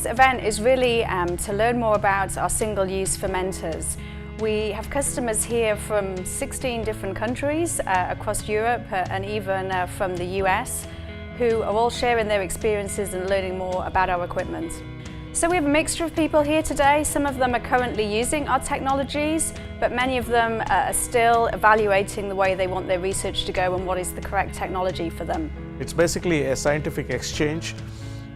Today's event is really to learn more about our single-use fermenters. We have customers here from 16 different countries across Europe and even from the US who are all sharing their experiences and learning more about our equipment. So we have a mixture of people here today. Some of them are currently using our technologies, but many of them are still evaluating the way they want their research to go and what is the correct technology for them. It's basically a scientific exchange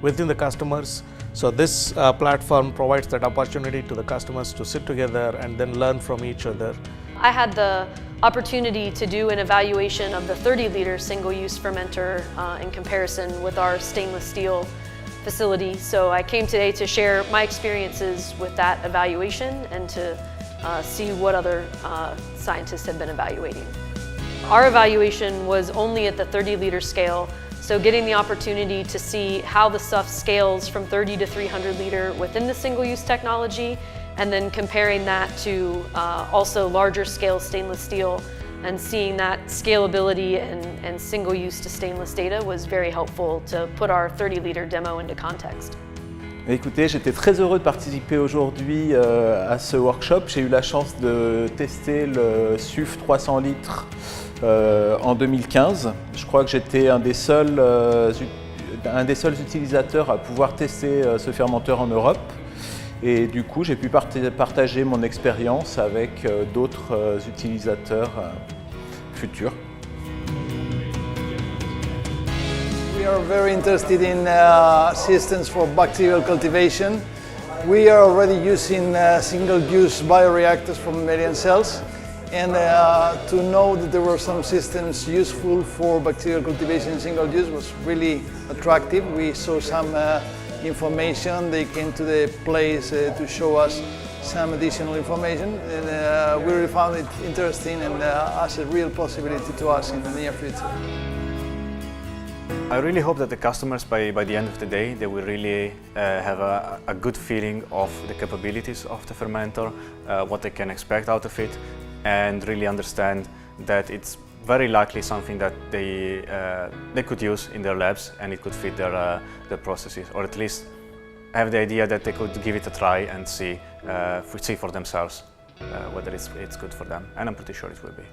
within the customers. So this platform provides that opportunity to the customers to sit together and then learn from each other. I had the opportunity to do an evaluation of the 30-liter single-use fermenter in comparison with our stainless steel facility. So I came today to share my experiences with that evaluation and to see what other scientists have been evaluating. Our evaluation was only at the 30-liter scale, so getting the opportunity to see how the stuff scales from 30 to 300 liter within the single-use technology, and then comparing that to also larger scale stainless steel, and seeing that scalability and single-use to stainless data was very helpful to put our 30-liter demo into context. Écoutez, j'étais très heureux de participer aujourd'hui à ce workshop. J'ai eu la chance de tester le SUF 300 litres en 2015. Je crois que j'étais un des seuls utilisateurs à pouvoir tester ce fermenteur en Europe. Et du coup, j'ai pu partager mon expérience avec d'autres utilisateurs futurs. We are very interested in systems for bacterial cultivation. We are already using single-use bioreactors from mammalian cells, and to know that there were some systems useful for bacterial cultivation in single-use was really attractive. We saw some information. They came to the place to show us some additional information, and we really found it interesting and as a real possibility to us in the near future. I really hope that the customers, by the end of the day, they will really have a good feeling of the capabilities of the fermenter, what they can expect out of it, and really understand that it's very likely something that they could use in their labs and it could fit their processes, or at least have the idea that they could give it a try and see for themselves whether it's good for them, and I'm pretty sure it will be.